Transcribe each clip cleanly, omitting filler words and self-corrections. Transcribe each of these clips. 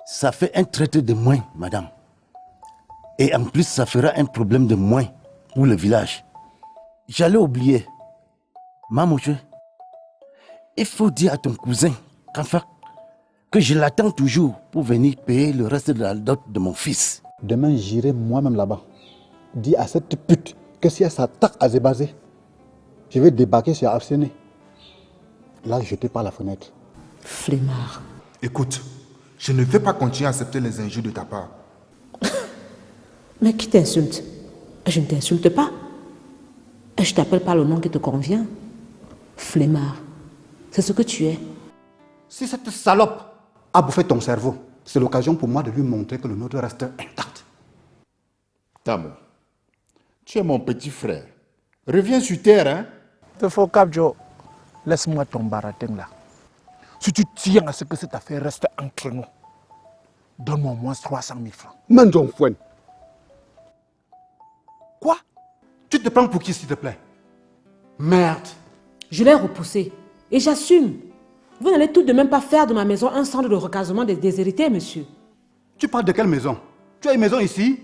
Ça fait un traité de moins, madame. Et en plus, ça fera un problème de moins pour le village. J'allais oublier. Mamouche, il faut dire à ton cousin qu'enfin, que je l'attends toujours pour venir payer le reste de la dot de mon fils. Demain, j'irai moi-même là-bas. Dis à cette pute que si elle s'attaque à Zébazé, je vais débarquer sur Afséné. Là, jeter par la fenêtre. Flemmard. Écoute, je ne vais pas continuer à accepter les injures de ta part. Mais qui t'insulte? Je ne t'insulte pas. Je t'appelle par le nom qui te convient. Flemmard. C'est ce que tu es. Si cette salope a bouffé ton cerveau, c'est l'occasion pour moi de lui montrer que le nôtre reste intact. Tamo, tu es mon petit frère. Reviens sur terre, hein? Te faut Joe, laisse-moi ton baratin là. Si tu tiens à ce que cette affaire reste entre nous, donne-moi au moins 300 000 francs. Mandon Fouenne. Quoi? Tu te prends pour qui, s'il te plaît? Merde. Je l'ai repoussé. Et j'assume. Vous n'allez tout de même pas faire de ma maison un centre de recasement des déshérités, monsieur. Tu parles de quelle maison? Tu as une maison ici?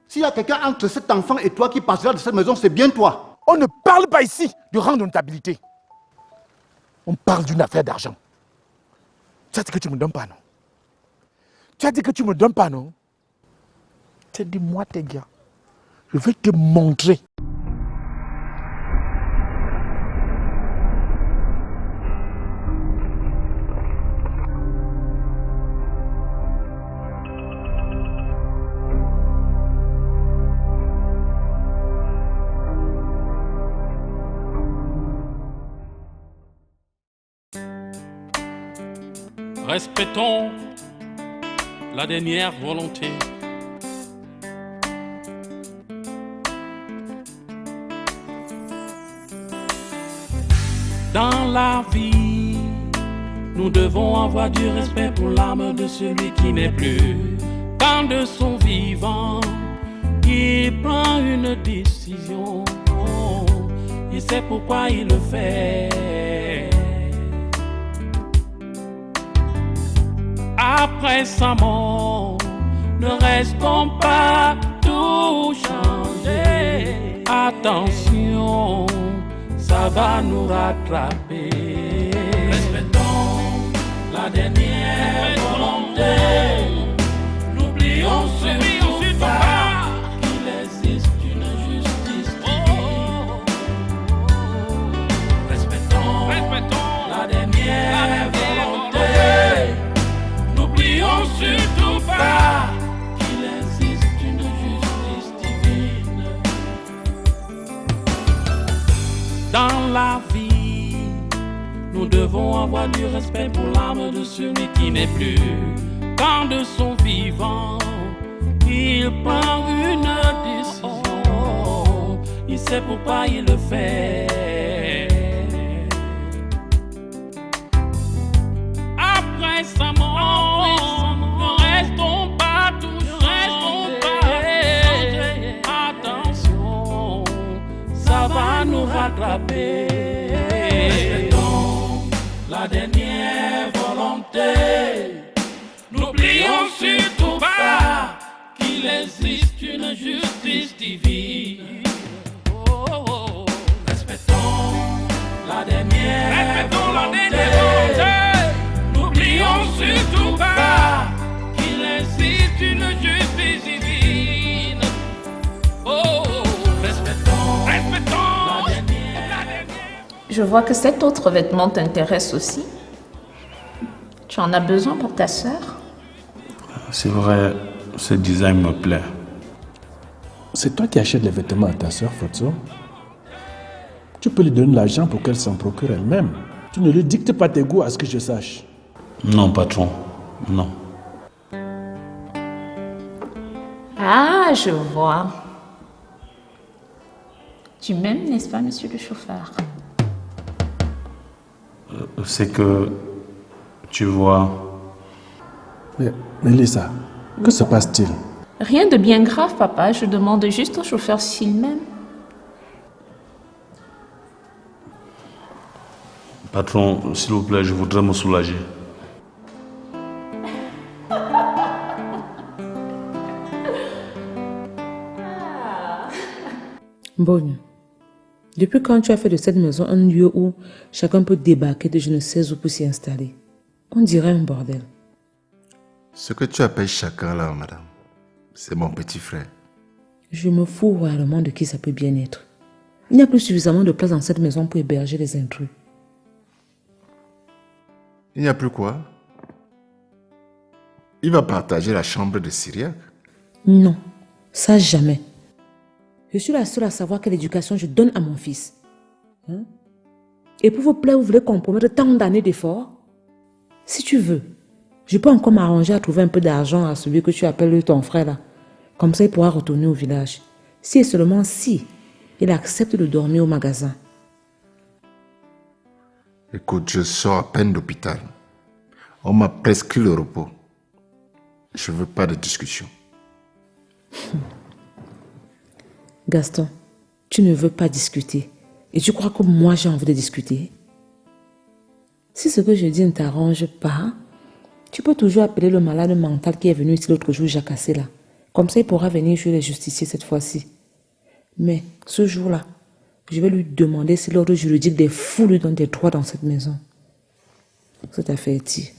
S'il y a quelqu'un entre cet enfant et toi qui passera de cette maison, c'est bien toi. On ne parle pas ici de rang de notabilité. On parle d'une affaire d'argent. Tu as dit que tu ne me donnes pas, non? Tu as dit que tu ne me donnes pas, non? Tu as dit, moi, tes gars, je vais te montrer. Respectons la dernière volonté. Dans la vie, nous devons avoir du respect pour l'âme de celui qui n'est plus. Quand de son vivant, il prend une décision, il sait pourquoi il le fait. Après sa mort, ne restons pas tout changer. Attention, ça va nous rattraper. Respectons la dernière volonté. N'oublions surtout pas qu'il existe une justice divine. Respectons la dernière volonté. N'oublions surtout pas qu'il existe une justice divine. Dans la vie, nous devons avoir du respect pour l'âme de celui qui n'est plus. Quand de son vivant, il prend une décision, il sait pourquoi il le fait. Après sa mort, ne restons pas tous changer. Attention, ça va nous rattraper. Respectons la dernière volonté. N'oublions surtout pas qu'il existe une justice divine. Respectons la dernière volonté. N'oublions surtout pas qu'il existe une justice divine. Respectons la dernière. Je vois que cet autre vêtement t'intéresse aussi. Tu en as besoin pour ta sœur? C'est vrai, ce design me plaît. C'est toi qui achètes les vêtements à ta sœur, Fotso. Tu peux lui donner l'argent pour qu'elle s'en procure elle-même. Tu ne lui dictes pas tes goûts à ce que je sache. Non, patron, non. Ah, je vois. Tu m'aimes, n'est-ce pas, monsieur le chauffeur? C'est que, tu vois... Mais Mélissa, que se passe-t-il? Rien de bien grave, papa. Je demande juste au chauffeur s'il m'aime. Patron, s'il vous plaît, je voudrais me soulager. Bonne. Depuis quand tu as fait de cette maison un lieu où chacun peut débarquer de je ne sais où pour s'y installer? On dirait un bordel. Ce que tu appelles chacun là, madame, c'est mon petit frère. Je me fous royalement de qui ça peut bien être. Il n'y a plus suffisamment de place dans cette maison pour héberger les intrus. Il n'y a plus quoi? Il va partager la chambre de Syriac. Non, ça jamais. Je suis la seule à savoir quelle éducation je donne à mon fils. Hein? Et pour vous plaire, vous voulez compromettre tant d'années d'efforts? Si tu veux, je peux encore m'arranger à trouver un peu d'argent à celui que tu appelles ton frère là. Comme ça, il pourra retourner au village. Si et seulement si il accepte de dormir au magasin. Écoute, je sors à peine d'hôpital. On m'a prescrit le repos. Je ne veux pas de discussion. Gaston, tu ne veux pas discuter. Et tu crois que moi j'ai envie de discuter? Si ce que je dis ne t'arrange pas, tu peux toujours appeler le malade mental qui est venu ici l'autre jour jacasser là. Comme ça, il pourra venir chez les justiciers cette fois-ci. Mais ce jour-là, je vais lui demander si l'ordre juridique des fous lui donne des droits dans cette maison. Cette affaire est dit.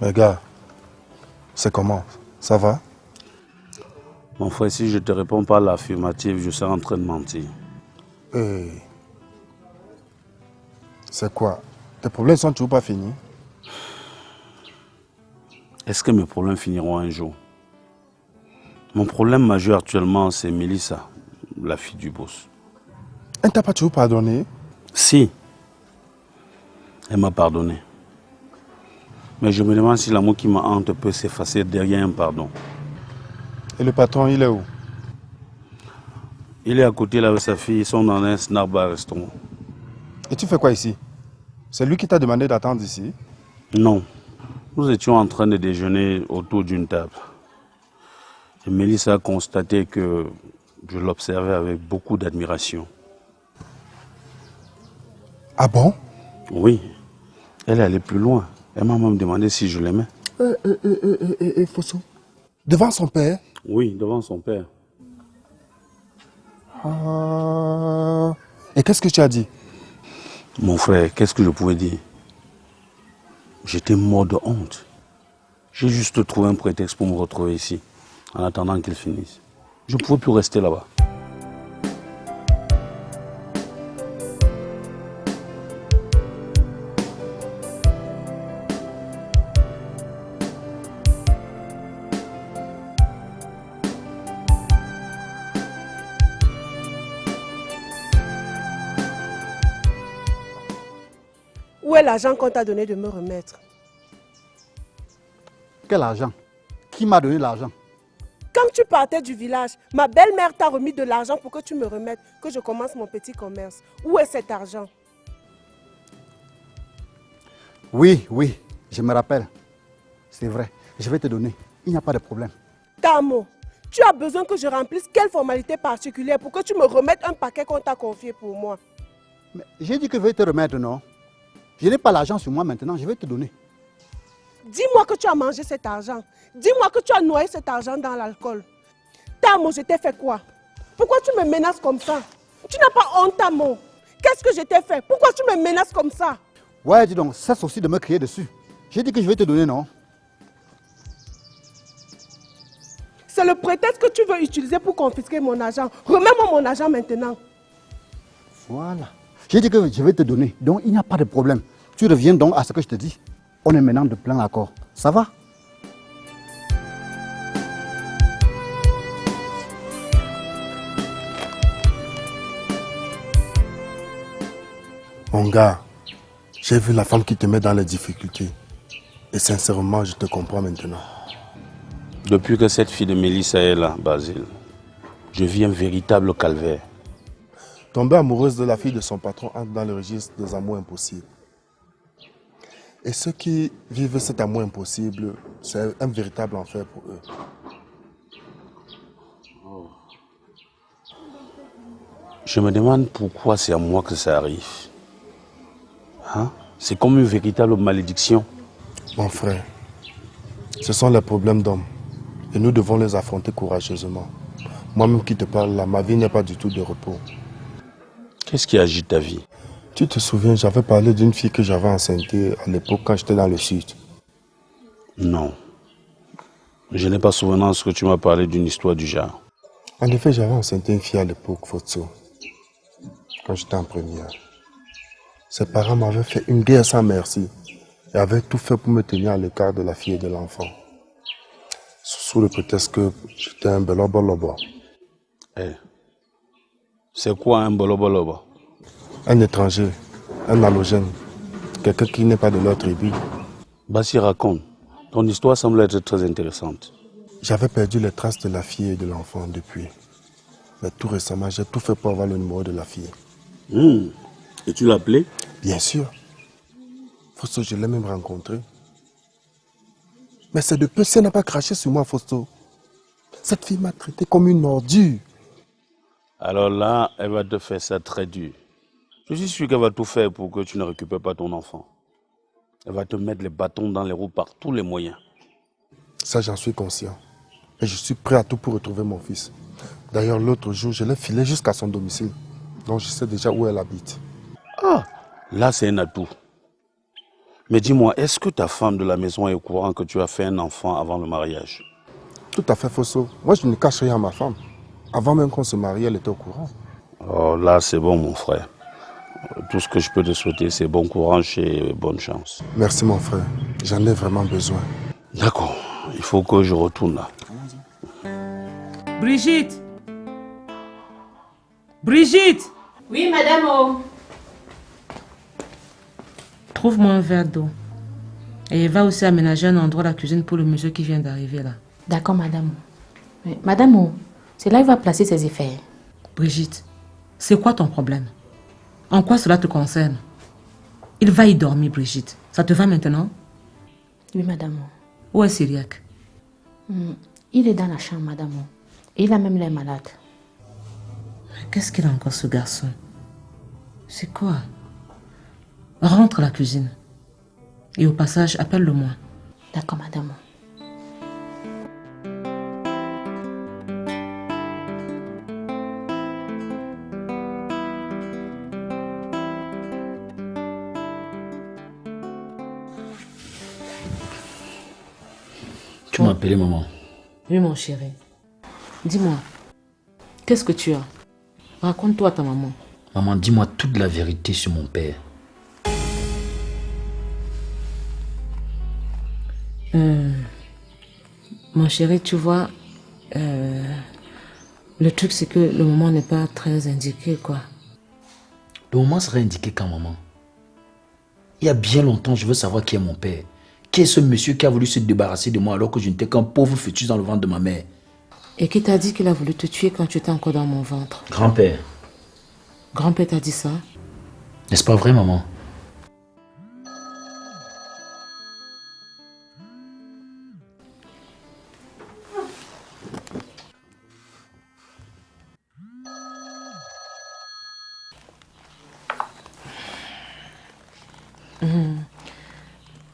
Mais gars, c'est comment? Ça va? Mon frère, si je te réponds pas à l'affirmative, je serai en train de mentir. C'est quoi? Tes problèmes sont toujours pas finis? Est-ce que mes problèmes finiront un jour? Mon problème majeur actuellement, c'est Mélissa, la fille du boss. Elle t'a pas toujours pardonné? Si. Elle m'a pardonné. Mais je me demande si l'amour qui m'a hante peut s'effacer derrière un pardon. Et le patron, il est où? Il est à côté là avec sa fille, ils sont dans un snack bar restaurant. Et tu fais quoi ici? C'est lui qui t'a demandé d'attendre ici? Non. Nous étions en train de déjeuner autour d'une table. Et Mélissa a constaté que je l'observais avec beaucoup d'admiration. Ah bon? Oui. Elle est allée plus loin. Elle m'a même demandé si je l'aimais. Fosso. Devant son père? Oui, devant son père. Ah. Et qu'est-ce que tu as dit? Mon frère, qu'est-ce que je pouvais dire? J'étais mort de honte. J'ai juste trouvé un prétexte pour me retrouver ici, en attendant qu'il finisse. Je ne pouvais plus rester là-bas. Où est l'argent qu'on t'a donné de me remettre? Quel argent? Qui m'a donné l'argent? Quand tu partais du village, ma belle-mère t'a remis de l'argent pour que tu me remettes, que je commence mon petit commerce. Où est cet argent? Oui, je me rappelle. C'est vrai, je vais te donner. Il n'y a pas de problème. Tamo, tu as besoin que je remplisse quelle formalité particulière pour que tu me remettes un paquet qu'on t'a confié pour moi? Mais j'ai dit que je vais te remettre, non? Je n'ai pas l'argent sur moi maintenant, je vais te donner. Dis-moi que tu as mangé cet argent. Dis-moi que tu as noyé cet argent dans l'alcool. Tamo, je t'ai fait quoi? Pourquoi tu me menaces comme ça? Tu n'as pas honte, Tamo. Qu'est-ce que je t'ai fait? Pourquoi tu me menaces comme ça? Ouais, dis donc, cesse aussi de me crier dessus. J'ai dit que je vais te donner, non? C'est le prétexte que tu veux utiliser pour confisquer mon argent. Remets-moi mon argent maintenant. Voilà. J'ai dit que je vais te donner, donc il n'y a pas de problème. Tu reviens donc à ce que je te dis. On est maintenant de plein accord. Ça va? Mon gars, j'ai vu la femme qui te met dans les difficultés. Et sincèrement, je te comprends maintenant. Depuis que cette fille de Mélissa est là, Basile, je vis un véritable calvaire. Tomber amoureuse de la fille de son patron entre dans le registre des amours impossibles. Et ceux qui vivent cet amour impossible, c'est un véritable enfer pour eux. Je me demande pourquoi c'est à moi que ça arrive. Hein? C'est comme une véritable malédiction. Mon frère, Ce sont les problèmes d'hommes. Et nous devons les affronter courageusement. Moi-même qui te parle là, ma vie n'est pas du tout de repos. Qu'est-ce qui agite ta vie? Tu te souviens, j'avais parlé d'une fille que j'avais enceintée à l'époque quand j'étais dans le sud. Non. Je n'ai pas souvenance que tu m'as parlé d'une histoire du genre. En effet, j'avais enceinté une fille à l'époque, Fotso, quand j'étais en première. Ses parents m'avaient fait une guerre sans merci et avaient tout fait pour me tenir à l'écart de la fille et de l'enfant. Sous le prétexte que j'étais un belobolobo. C'est quoi un belobolobo? Un étranger, un halogène, quelqu'un qui n'est pas de leur tribu. Bassi, raconte. Ton histoire semble être très intéressante. J'avais perdu les traces de la fille et de l'enfant depuis. Mais tout récemment, j'ai tout fait pour avoir le numéro de la fille. Et tu l'as appelée? Bien sûr. Fausto, je l'ai même rencontrée. Mais c'est de peu si elle n'a pas craché sur moi, Fausto. Cette fille m'a traité comme une ordure. Alors là, elle va te faire ça très dur. Je suis sûr qu'elle va tout faire pour que tu ne récupères pas ton enfant. Elle va te mettre les bâtons dans les roues par tous les moyens. Ça, j'en suis conscient. Et je suis prêt à tout pour retrouver mon fils. D'ailleurs, l'autre jour, je l'ai filé jusqu'à son domicile. Donc, je sais déjà où elle habite. Ah, là, c'est un atout. Mais dis-moi, est-ce que ta femme de la maison est au courant que tu as fait un enfant avant le mariage? Tout à fait, Fosso. Moi, je ne cache rien à ma femme. Avant même qu'on se marie, elle était au courant. Oh, là, c'est bon, mon frère. Tout ce que je peux te souhaiter, c'est bon courage et bonne chance. Merci, mon frère. J'en ai vraiment besoin. D'accord. Il faut que je retourne là. Brigitte! Brigitte! Oui, madame O. Trouve-moi un verre d'eau. Et va aussi aménager un endroit à la cuisine pour le monsieur qui vient d'arriver là. D'accord, madame. Mais, madame O, c'est là qu'il va placer ses effets. Brigitte, c'est quoi ton problème? En quoi cela te concerne? Il va y dormir, Brigitte. Ça te va maintenant? Oui, madame O. Où est Syriac? Il est dans la chambre, madame O. Et il a même l'air malade. Qu'est-ce qu'il a encore, ce garçon? C'est quoi? Rentre à la cuisine. Et au passage, appelle-le-moi. D'accord, madame. Tu m'as appelé maman. Oui, mon chéri. Dis-moi, qu'est-ce que tu as? Raconte-toi à ta maman. Maman, dis-moi toute la vérité sur mon père. Mon chéri, tu vois, le truc c'est que le moment n'est pas très indiqué, quoi. Le moment serait indiqué quand, maman? Il y a bien longtemps, je veux savoir qui est mon père. Qui est ce monsieur qui a voulu se débarrasser de moi alors que je n'étais qu'un pauvre fœtus dans le ventre de ma mère? Et qui t'a dit qu'il a voulu te tuer quand tu étais encore dans mon ventre? Grand-père. Grand-père t'a dit ça? N'est-ce pas vrai, maman?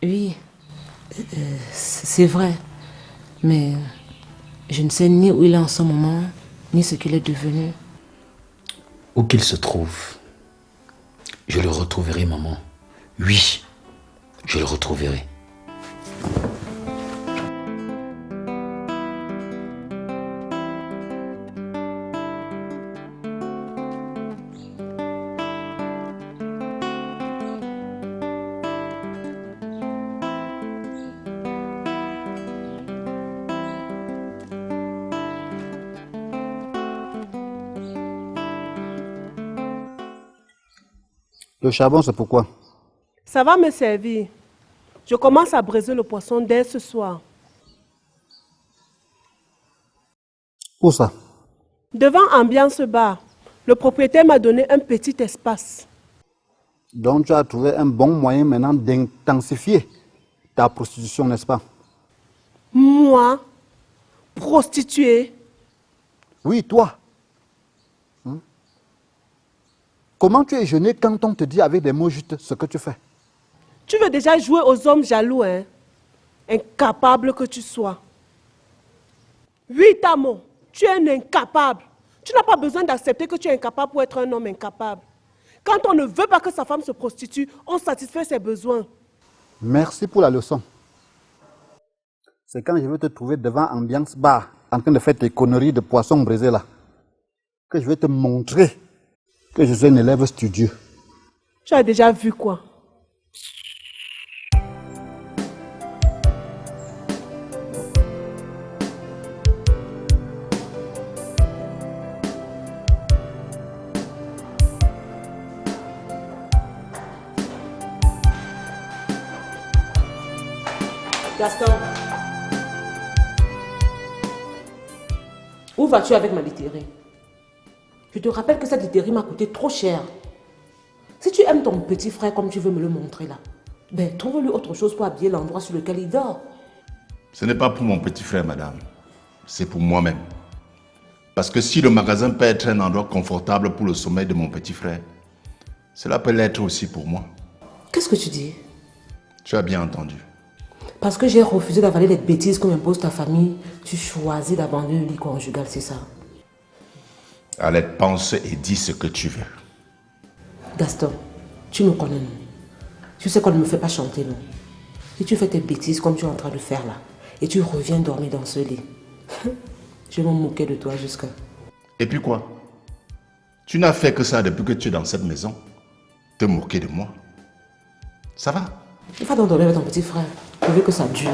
Oui, c'est vrai. Mais je ne sais ni où il est en ce moment, ni ce qu'il est devenu. Où qu'il se trouve, je le retrouverai, maman. Oui, je le retrouverai. Le charbon, c'est pourquoi? Ça va me servir. Je commence à braiser le poisson dès ce soir. Où ça? Devant Ambiance Bar, le propriétaire m'a donné un petit espace. Donc tu as trouvé un bon moyen maintenant d'intensifier ta prostitution, n'est-ce pas? Moi? Prostituée? Oui, toi. Comment tu es gêné quand on te dit avec des mots justes ce que tu fais? Tu veux déjà jouer aux hommes jaloux, hein? Incapable que tu sois. Oui, Tamo, tu es un incapable. Tu n'as pas besoin d'accepter que tu es incapable pour être un homme incapable. Quand on ne veut pas que sa femme se prostitue, on satisfait ses besoins. Merci pour la leçon. C'est quand je vais te trouver devant ambiance bar, en train de faire tes conneries de poisson brisé là, que je vais te montrer que je suis un élève studieux. Tu as déjà vu quoi? Gaston, où vas-tu avec ma littérée? Je te rappelle que cette littérée m'a coûté trop cher. Si tu aimes ton petit frère comme tu veux me le montrer là, ben trouve-lui autre chose pour habiller l'endroit sur lequel il dort. Ce n'est pas pour mon petit frère, madame. C'est pour moi-même. Parce que si le magasin peut être un endroit confortable pour le sommeil de mon petit frère, cela peut l'être aussi pour moi. Qu'est-ce que tu dis? Tu as bien entendu. Parce que j'ai refusé d'avaler les bêtises que m'impose ta famille, tu choisis d'abandonner le lit conjugal, c'est ça? Allez, pense et dis ce que tu veux. Gaston, tu me connais, non? Tu sais qu'on ne me fait pas chanter, non? Et tu fais tes bêtises comme tu es en train de faire là, et tu reviens dormir dans ce lit. Je vais me moquer de toi jusqu'à... Et puis quoi? Tu n'as fait que ça depuis que tu es dans cette maison. Te moquer de moi. Ça va? Il va donc dormir avec ton petit frère. Je veux que ça dure.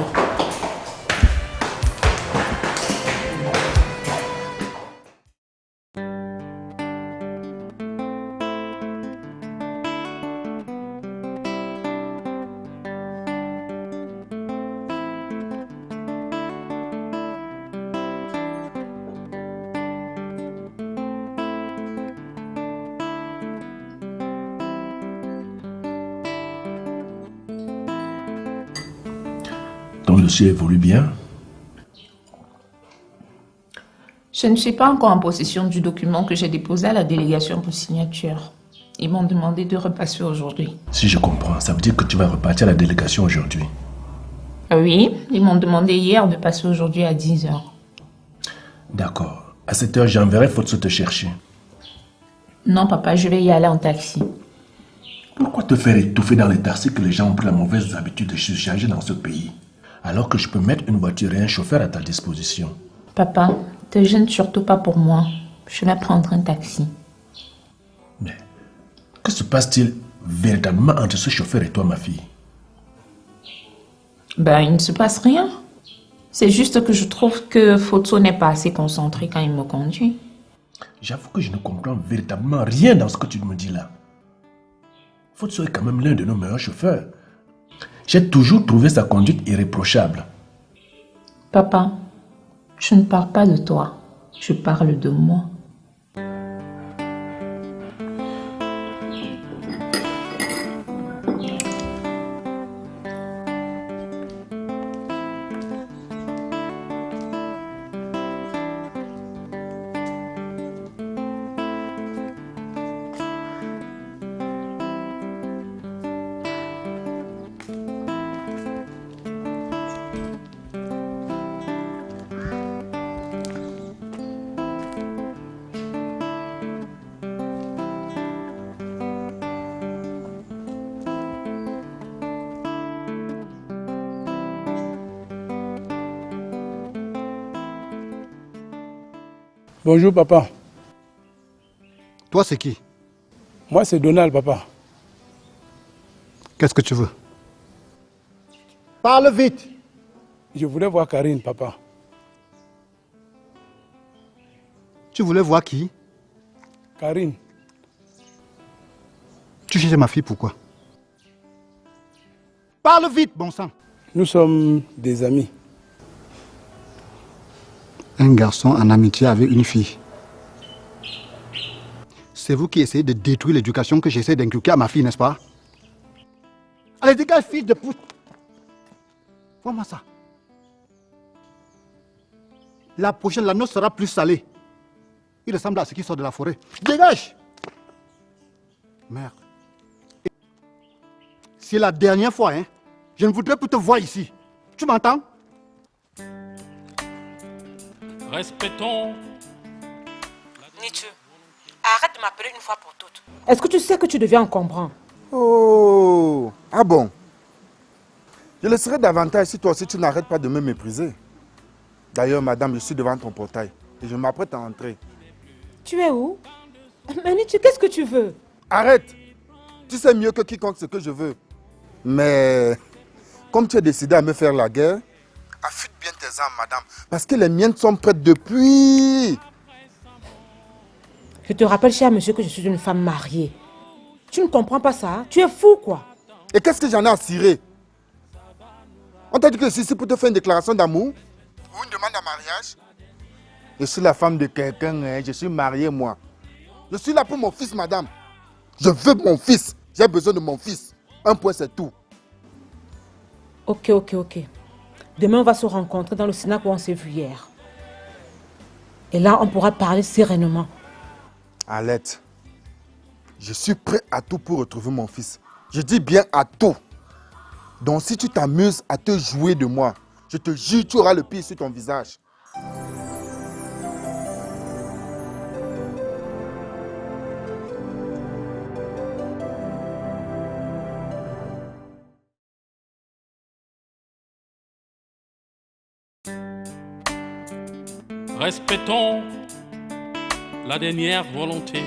Ton dossier évolue bien. Je ne suis pas encore en possession du document que j'ai déposé à la délégation pour signature. Ils m'ont demandé de repasser aujourd'hui. Si je comprends, ça veut dire que tu vas repartir à la délégation aujourd'hui. Oui, ils m'ont demandé hier de passer aujourd'hui à 10h. D'accord. À 7h, j'enverrai Fotso te chercher. Non, papa, je vais y aller en taxi. Pourquoi te faire étouffer dans les taxis que les gens ont pris la mauvaise habitude de surcharger dans ce pays, alors que je peux mettre une voiture et un chauffeur à ta disposition? Papa, te gêne surtout pas pour moi. Je vais prendre un taxi. Mais que se passe-t-il véritablement entre ce chauffeur et toi, ma fille? Ben, il ne se passe rien. C'est juste que je trouve que Fotso n'est pas assez concentré quand il me conduit. J'avoue que je ne comprends véritablement rien dans ce que tu me dis là. Fotso est quand même l'un de nos meilleurs chauffeurs. J'ai toujours trouvé sa conduite irréprochable. Papa, je ne parle pas de toi. Je parle de moi. Bonjour, papa. Toi, c'est qui? Moi, c'est Donald, papa. Qu'est-ce que tu veux? Parle vite. Je voulais voir Karine, papa. Tu voulais voir qui? Karine. Tu cherches ma fille, pourquoi? Parle vite, bon sang. Nous sommes des amis. Un garçon en amitié avec une fille. C'est vous qui essayez de détruire l'éducation que j'essaie d'inculquer à ma fille, n'est-ce pas? Allez, dégage, fille de pute. Vois-moi ça. La prochaine, la noce sera plus salée. Il ressemble à ce qui sort de la forêt. Dégage! Merde. C'est la dernière fois, hein. Je ne voudrais plus te voir ici. Tu m'entends? Respectons. Nietzsche, arrête de m'appeler une fois pour toutes. Est-ce que tu sais que tu deviens encombrant? Oh, ah bon? Je le serai davantage si toi aussi tu n'arrêtes pas de me mépriser. D'ailleurs, madame, je suis devant ton portail et je m'apprête à entrer. Tu es où? Mais Nietzsche, qu'est-ce que tu veux? Arrête! Tu sais mieux que quiconque ce que je veux. Mais comme tu as décidé à me faire la guerre, affûte bien tes armes, madame, parce que les miennes sont prêtes depuis. Je te rappelle, cher monsieur, que je suis une femme mariée. Tu ne comprends pas ça? Tu es fou, quoi. Et qu'est-ce que j'en ai à cirer? On t'a dit que je suis ici pour te faire une déclaration d'amour? Ou une demande en mariage? Je suis la femme de quelqu'un, hein. Je suis marié, moi. Je suis là pour mon fils, madame. Je veux mon fils. J'ai besoin de mon fils. Un point, c'est tout. Ok. Demain, on va se rencontrer dans le Sénat où on s'est vu hier. Et là, on pourra parler sereinement. Alette, je suis prêt à tout pour retrouver mon fils. Je dis bien à tout. Donc si tu t'amuses à te jouer de moi, je te jure, tu auras le pire sur ton visage. Respectons la dernière volonté.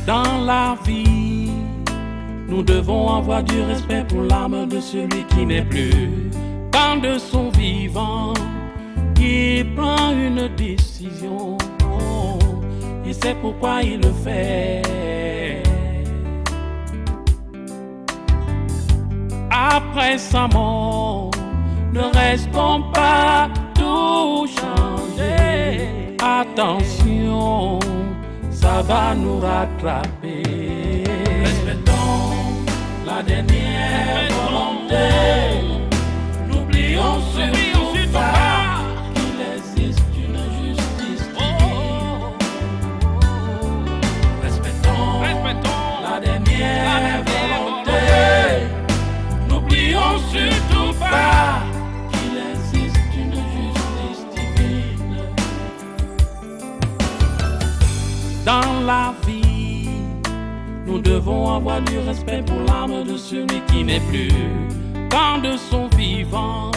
Dans la vie, nous devons avoir du respect pour l'âme de celui qui n'est plus. Quand de son vivant, il prend une décision, il sait pourquoi il le fait. Après sa mort, ne restons pas tout changer. Attention, ça va nous rattraper. Respectons la dernière volonté. N'oublions surtout pas qu'il existe une justice divine. Respectons la dernière volonté. N'oublions surtout pas qu'il existe une justice divine. Dans la vie, nous devons avoir du respect pour l'âme de celui qui n'est plus. Quand de son vivant,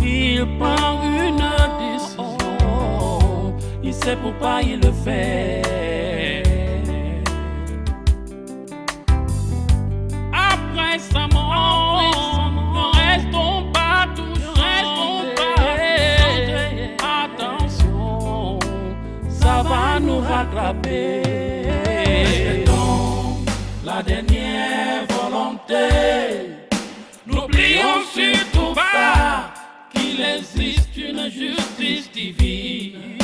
il prend une décision, il sait pourquoi il le fait. Après sa mort, ne restons pas toujours. Attention, ça va nous rattraper. Respectons la dernière volonté. N'oublions surtout pas qu'il existe une justice divine.